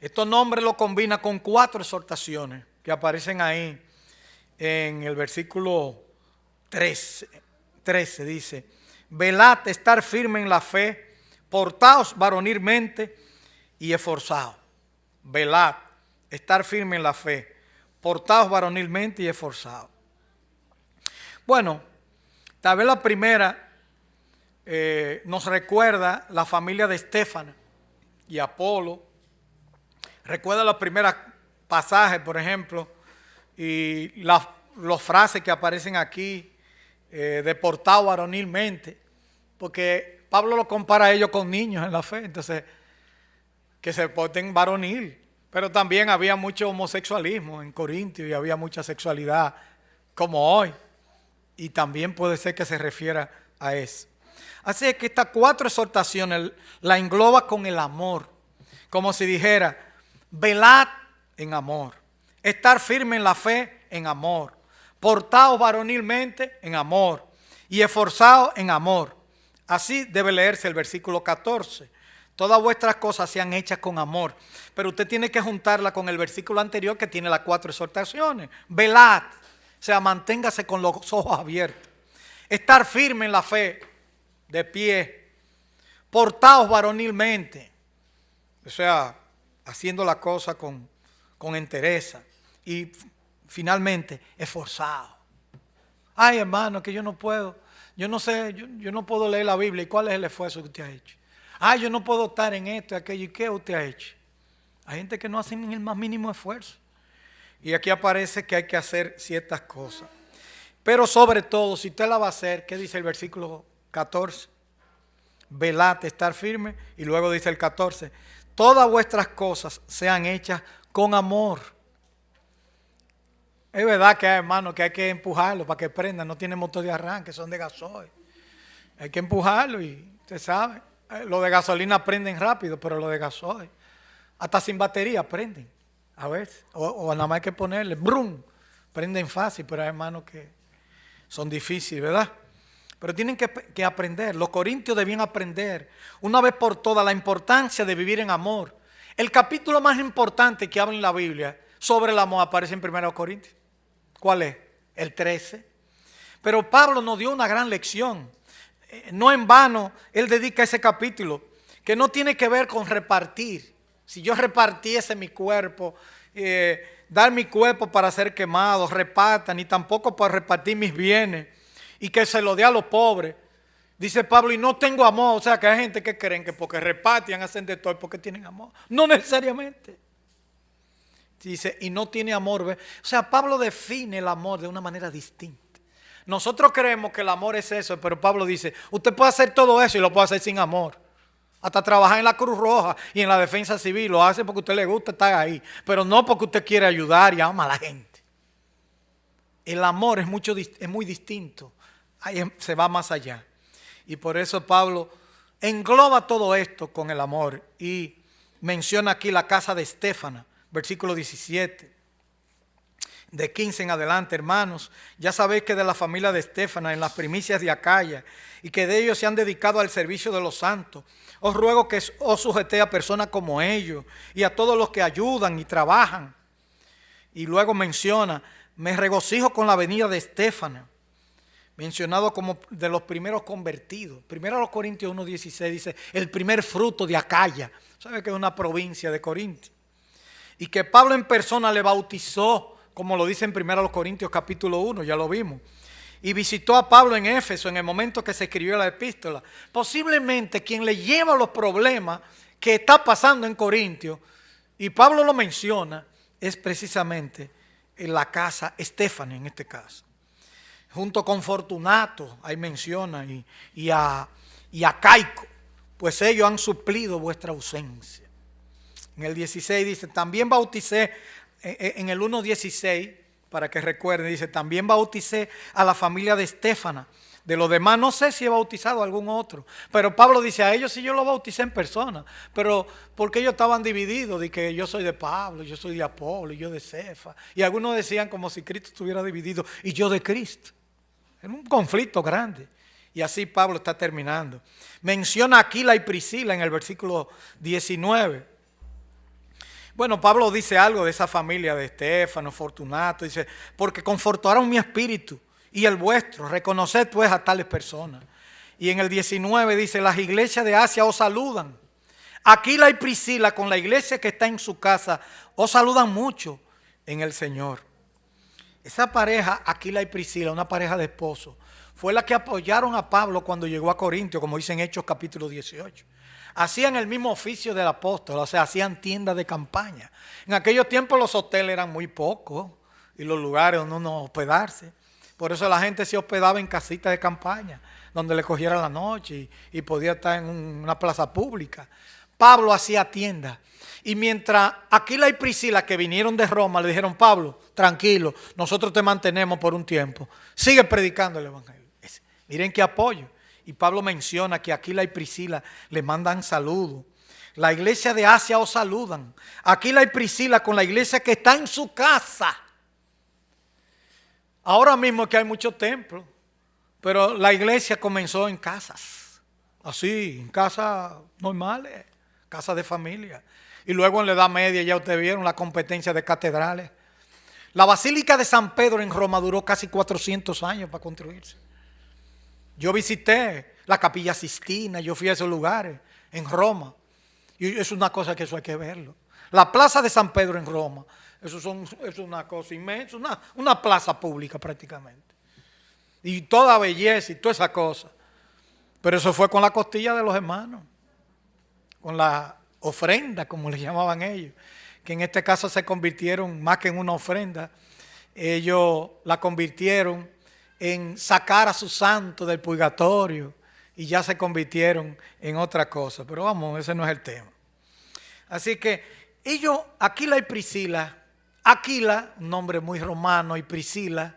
Estos nombres los combina con 4 exhortaciones que aparecen ahí en el versículo 13 dice: velad, estar firme en la fe, portaos varonilmente y esforzaos. Velad, estar firme en la fe, portaos varonilmente y esforzados. Bueno, tal vez la primera nos recuerda la familia de Estéfana y Apolo. Recuerda los primeros pasajes, por ejemplo, y las frases que aparecen aquí, de portado varonilmente, porque Pablo lo compara a ellos con niños en la fe, entonces que se porten varonil. Pero también había mucho homosexualismo en Corintios y había mucha sexualidad como hoy. Y también puede ser que se refiera a eso. Así es que estas 4 exhortaciones la engloba con el amor. Como si dijera, velad en amor. Estar firme en la fe en amor. Portaos varonilmente en amor. Y esforzaos en amor. Así debe leerse el versículo 14. Todas vuestras cosas sean hechas con amor. Pero usted tiene que juntarla con el versículo anterior que tiene las 4 exhortaciones. Velad, o sea, manténgase con los ojos abiertos. Estar firme en la fe, de pie. Portaos varonilmente, o sea, haciendo la cosa con entereza. Y finalmente, esforzados. Ay, hermano, que yo no puedo. Yo no sé, yo no puedo leer la Biblia. ¿Y cuál es el esfuerzo que usted ha hecho? Ay, yo no puedo estar en esto y aquello. ¿Y qué usted ha hecho? Hay gente que no hace ni el más mínimo esfuerzo. Y aquí aparece que hay que hacer ciertas cosas. Pero sobre todo, si usted la va a hacer, ¿qué dice el versículo 14? Velad, estar firme. Y luego dice el 14, todas vuestras cosas sean hechas con amor. Es verdad que hay hermanos que hay que empujarlo para que prendan. No tiene motor de arranque, son de gasoil. Hay que empujarlo y usted sabe. Los de gasolina prenden rápido, pero los de gasoil, hasta sin batería prenden. A veces. O nada más hay que ponerle, brum, prenden fácil, pero hay hermanos que son difíciles, ¿verdad? Pero tienen que aprender. Los corintios debían aprender una vez por todas la importancia de vivir en amor. El capítulo más importante que habla en la Biblia sobre el amor aparece en 1 Corintios. ¿Cuál es? El 13. Pero Pablo nos dio una gran lección. No en vano, él dedica ese capítulo, que no tiene que ver con repartir. Si yo repartiese mi cuerpo, dar mi cuerpo para ser quemado, reparta, ni tampoco para repartir mis bienes y que se lo dé a los pobres. Dice Pablo, y no tengo amor. O sea, que hay gente que creen que porque reparten, hacen de todo, porque tienen amor. No necesariamente. Dice, y no tiene amor. ¿Ve? O sea, Pablo define el amor de una manera distinta. Nosotros creemos que el amor es eso, pero Pablo dice, usted puede hacer todo eso y lo puede hacer sin amor. Hasta trabajar en la Cruz Roja y en la defensa civil, lo hace porque a usted le gusta estar ahí, pero no porque usted quiere ayudar y ama a la gente. El amor es muy distinto, ahí se va más allá. Y por eso Pablo engloba todo esto con el amor y menciona aquí la casa de Estéfana, versículo 17. De 15 en adelante, hermanos, ya sabéis que de la familia de Estéfana en las primicias de Acaya y que de ellos se han dedicado al servicio de los santos, os ruego que os sujetéis a personas como ellos y a todos los que ayudan y trabajan. Y luego menciona, me regocijo con la venida de Estéfana, mencionado como de los primeros convertidos. Primero los Corintios 1:16 dice, el primer fruto de Acaya. ¿Sabe que es una provincia de Corintios? Y que Pablo en persona le bautizó, como lo dice en 1 Corintios capítulo 1, ya lo vimos. y visitó a Pablo en Éfeso en el momento que se escribió la epístola. Posiblemente quien le lleva los problemas que está pasando en Corintios, y Pablo lo menciona, es precisamente en la casa Estéfana en este caso. Junto con Fortunato, ahí menciona, y a Caico, pues ellos han suplido vuestra ausencia. En el 16 dice, también bauticé, en el 1:16, para que recuerden, dice, también bauticé a la familia de Estéfana. De los demás no sé si he bautizado a algún otro, pero Pablo dice, a ellos sí yo los bauticé en persona, pero porque ellos estaban divididos, de que yo soy de Pablo, yo soy de Apolo, y yo de Cefa, y algunos decían como si Cristo estuviera dividido, y yo de Cristo. Era un conflicto grande, y así Pablo está terminando. Menciona a Aquila y Priscila en el versículo 19. Bueno, Pablo dice algo de esa familia de Estéfano, Fortunato, dice, porque confortaron mi espíritu y el vuestro, reconoced pues a tales personas. Y en el 19 dice, las iglesias de Asia os saludan. Aquila y Priscila con la iglesia que está en su casa os saludan mucho en el Señor. Esa pareja, Aquila y Priscila, una pareja de esposos, fue la que apoyaron a Pablo cuando llegó a Corintio, como dice en Hechos capítulo 18. Hacían el mismo oficio del apóstol, o sea, hacían tiendas de campaña. En aquellos tiempos los hoteles eran muy pocos y los lugares donde uno hospedarse. Por eso la gente se hospedaba en casitas de campaña, donde le cogiera la noche y podía estar en una plaza pública. Pablo hacía tiendas. Y mientras Aquila y Priscila, que vinieron de Roma, le dijeron, Pablo, tranquilo, nosotros te mantenemos por un tiempo. Sigue predicando el evangelio. Miren qué apoyo. Y Pablo menciona que Aquila y Priscila le mandan saludos. La iglesia de Asia os saludan. Aquila y Priscila con la iglesia que está en su casa. Ahora mismo es que hay muchos templos, pero la iglesia comenzó en casas. Así, en casas normales, casas de familia. Y luego en la Edad Media ya ustedes vieron la competencia de catedrales. La Basílica de San Pedro en Roma duró casi 400 años para construirse. Yo visité la Capilla Sistina, yo fui a esos lugares en Roma. Y es una cosa que eso hay que verlo. La Plaza de San Pedro en Roma, eso es una cosa inmensa, una plaza pública prácticamente. Y toda belleza y toda esa cosa. Pero eso fue con la costilla de los hermanos, con la ofrenda, como le llamaban ellos, que en este caso se convirtieron más que en una ofrenda, ellos la convirtieron en sacar a su santo del purgatorio y ya se convirtieron en otra cosa. Pero vamos, ese no es el tema. Así que ellos, Aquila y Priscila, Aquila, un nombre muy romano, y Priscila,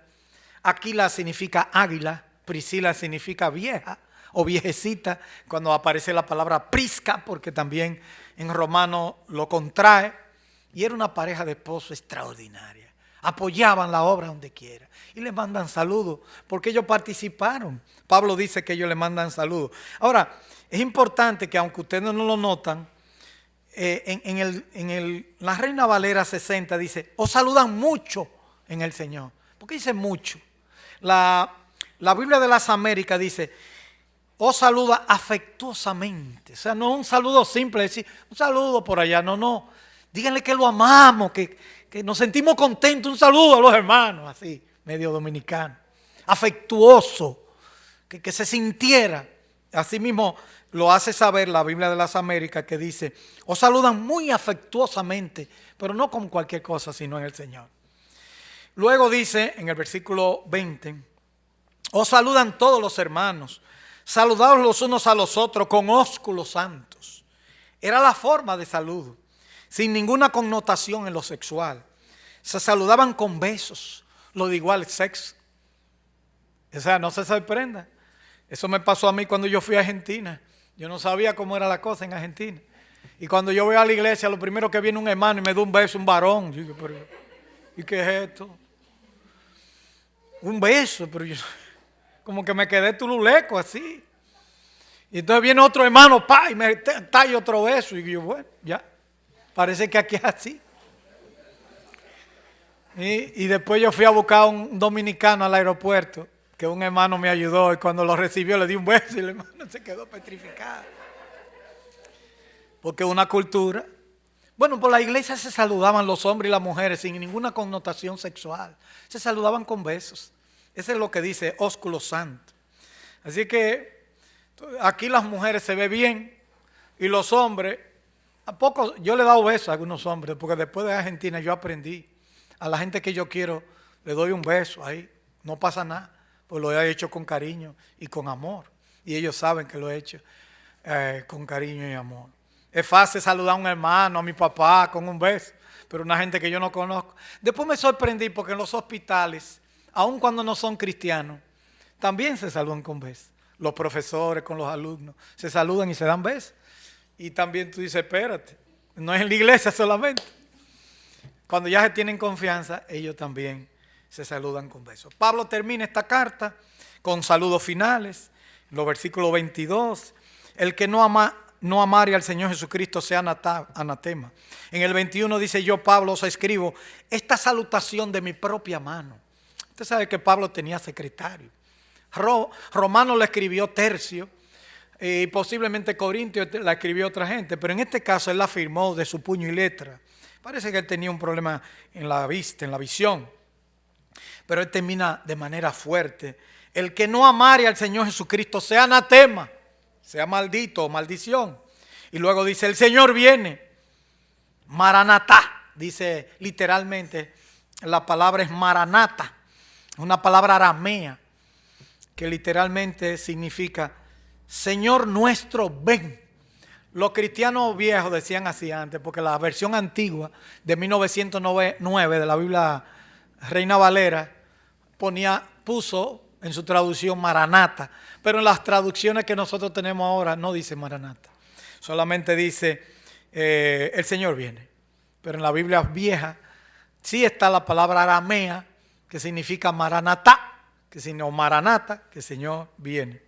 Aquila significa águila, Priscila significa vieja o viejecita, cuando aparece la palabra prisca, porque también en romano lo contrae, y era una pareja de esposos extraordinaria. Apoyaban la obra donde quiera. Y le mandan saludos, porque ellos participaron. Pablo dice que ellos le mandan saludos. Ahora, es importante que aunque ustedes no lo notan, la Reina Valera 60 dice, os saludan mucho en el Señor. ¿Por qué dice mucho? La Biblia de las Américas dice, os saluda afectuosamente. O sea, no es un saludo simple, decir, un saludo por allá. No. Díganle que lo amamos, que nos sentimos contentos. Un saludo a los hermanos, así, medio dominicano. Afectuoso, que se sintiera. Así mismo lo hace saber la Biblia de las Américas, que dice, os saludan muy afectuosamente, pero no con cualquier cosa, sino en el Señor. Luego dice en el versículo 20, os saludan todos los hermanos, saludaos los unos a los otros con ósculos santos. Era la forma de saludo, sin ninguna connotación en lo sexual. Se saludaban con besos, lo de igual sexo. O sea, no se sorprenda. Eso me pasó a mí cuando yo fui a Argentina. Yo no sabía cómo era la cosa en Argentina. Y cuando yo voy a la iglesia, lo primero que viene un hermano y me da un beso, un varón. Yo digo, pero, ¿y qué es esto? Un beso, pero yo como que me quedé tululeco así. Y entonces viene otro hermano, y me talla otro beso. Y yo, bueno, ya, parece que aquí es así. Y después yo fui a buscar a un dominicano al aeropuerto, que un hermano me ayudó, y cuando lo recibió le di un beso y el hermano se quedó petrificado. Porque una cultura. Bueno, por la iglesia se saludaban los hombres y las mujeres sin ninguna connotación sexual. Se saludaban con besos. Eso es lo que dice ósculo santo. Así que aquí las mujeres se ve bien y los hombres, a poco yo le he dado besos a algunos hombres, porque después de Argentina yo aprendí. A la gente que yo quiero le doy un beso ahí, no pasa nada, pues lo he hecho con cariño y con amor. Y ellos saben que lo he hecho con cariño y amor. Es fácil saludar a un hermano, a mi papá con un beso, pero una gente que yo no conozco. Después me sorprendí porque en los hospitales, aun cuando no son cristianos, también se saludan con besos. Los profesores con los alumnos se saludan y se dan besos. Y también tú dices, espérate, no es en la iglesia solamente. Cuando ya se tienen confianza, ellos también se saludan con besos. Pablo termina esta carta con saludos finales. En los versículos 22, el que no amare al Señor Jesucristo sea anatema. En el 21 dice, yo Pablo os escribo esta salutación de mi propia mano. Usted sabe que Pablo tenía secretario. Romano le escribió Tercio y posiblemente Corintio la escribió otra gente, pero en este caso él la firmó de su puño y letra. Parece que él tenía un problema en la vista, en la visión, pero él termina de manera fuerte. El que no amare al Señor Jesucristo sea anatema, sea maldito o maldición. Y luego dice, el Señor viene. Maranatá, dice literalmente, la palabra es maranata, una palabra aramea que literalmente significa Señor nuestro, ven. Los cristianos viejos decían así antes, porque la versión antigua de 1909 de la Biblia Reina Valera puso en su traducción Maranata, pero en las traducciones que nosotros tenemos ahora no dice Maranata, solamente dice el Señor viene. Pero en la Biblia vieja sí está la palabra aramea que significa Maranatá, o Maranata, que el Señor viene.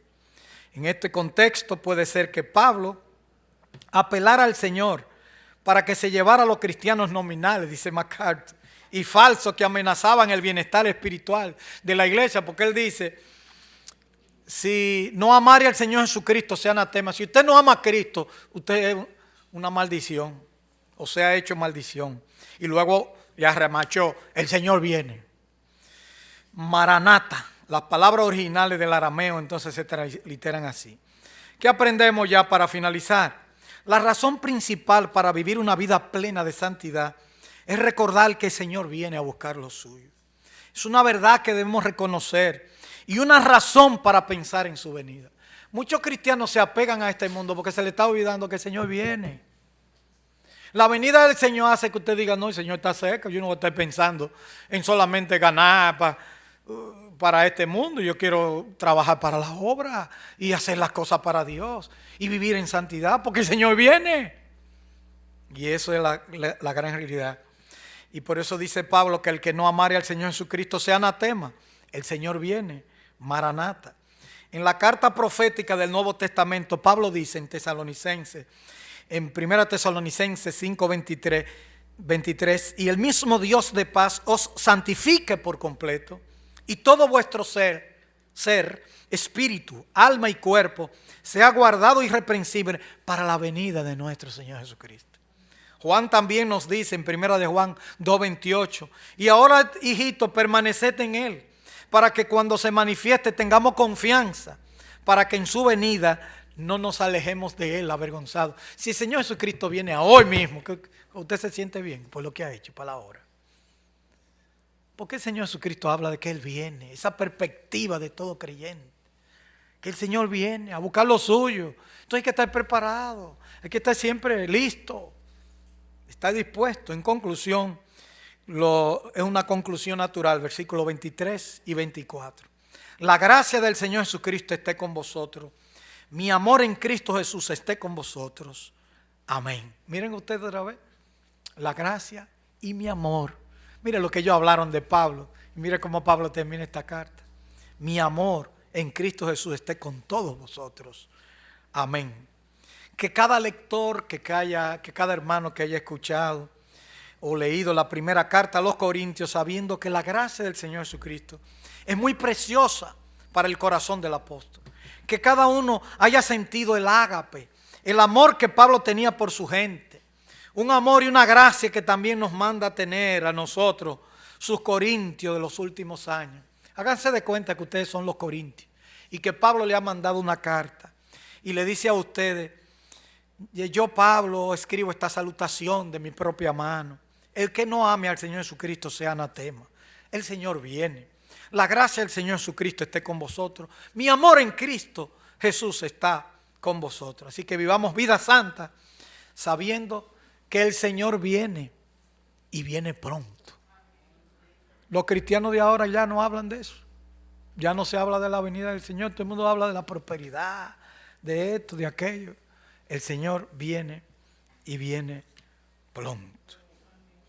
En este contexto puede ser que Pablo apelara al Señor para que se llevara a los cristianos nominales, dice MacArthur, y falsos que amenazaban el bienestar espiritual de la iglesia, porque él dice, si no amare al Señor Jesucristo, sea anatema. Si usted no ama a Cristo, usted es una maldición, o se ha hecho maldición. Y luego ya remachó, el Señor viene. Maranata, las palabras originales del arameo entonces se transliteran así. ¿Qué aprendemos ya para finalizar? La razón principal para vivir una vida plena de santidad es recordar que el Señor viene a buscar lo suyo. Es una verdad que debemos reconocer y una razón para pensar en su venida. Muchos cristianos se apegan a este mundo porque se les está olvidando que el Señor viene. La venida del Señor hace que usted diga, no, el Señor está cerca, yo no voy a estar pensando en solamente ganar para este mundo. Yo quiero trabajar para la obra y hacer las cosas para Dios y vivir en santidad porque el Señor viene. Y eso es la gran realidad. Y por eso dice Pablo que el que no amare al Señor Jesucristo sea anatema. El Señor viene, Maranata. En la carta profética del Nuevo Testamento, Pablo dice en Tesalonicenses, en 1 Tesalonicenses 5, 23, y el mismo Dios de paz os santifique por completo, y todo vuestro ser, espíritu, alma y cuerpo, sea guardado irreprensible para la venida de nuestro Señor Jesucristo. Juan también nos dice en 1 de Juan 2:28, y ahora, hijitos, permaneced en Él, para que cuando se manifieste tengamos confianza, para que en su venida no nos alejemos de Él avergonzados. Si el Señor Jesucristo viene a hoy mismo, que usted se siente bien por lo que ha hecho para la hora. Porque el Señor Jesucristo habla de que Él viene, esa perspectiva de todo creyente, que el Señor viene a buscar lo suyo. Entonces hay que estar preparado, hay que estar siempre listo, estar dispuesto. En conclusión, es una conclusión natural, versículos 23 y 24. La gracia del Señor Jesucristo esté con vosotros. Mi amor en Cristo Jesús esté con vosotros. Amén. Miren ustedes otra vez, la gracia y mi amor. Miren lo que ellos hablaron de Pablo. Y miren cómo Pablo termina esta carta. Mi amor en Cristo Jesús esté con todos vosotros. Amén. Que cada lector, que cada hermano que haya escuchado o leído la primera carta a los Corintios, sabiendo que la gracia del Señor Jesucristo es muy preciosa para el corazón del apóstol. Que cada uno haya sentido el ágape, el amor que Pablo tenía por su gente. Un amor y una gracia que también nos manda a tener a nosotros, sus corintios de los últimos años. Háganse de cuenta que ustedes son los corintios y que Pablo le ha mandado una carta y le dice a ustedes: yo, Pablo, escribo esta salutación de mi propia mano. El que no ame al Señor Jesucristo sea anatema. El Señor viene. La gracia del Señor Jesucristo esté con vosotros. Mi amor en Cristo Jesús está con vosotros. Así que vivamos vida santa sabiendo que el Señor viene y viene pronto. Los cristianos de ahora ya no hablan de eso. Ya no se habla de la venida del Señor. Todo el mundo habla de la prosperidad, de esto, de aquello. El Señor viene y viene pronto.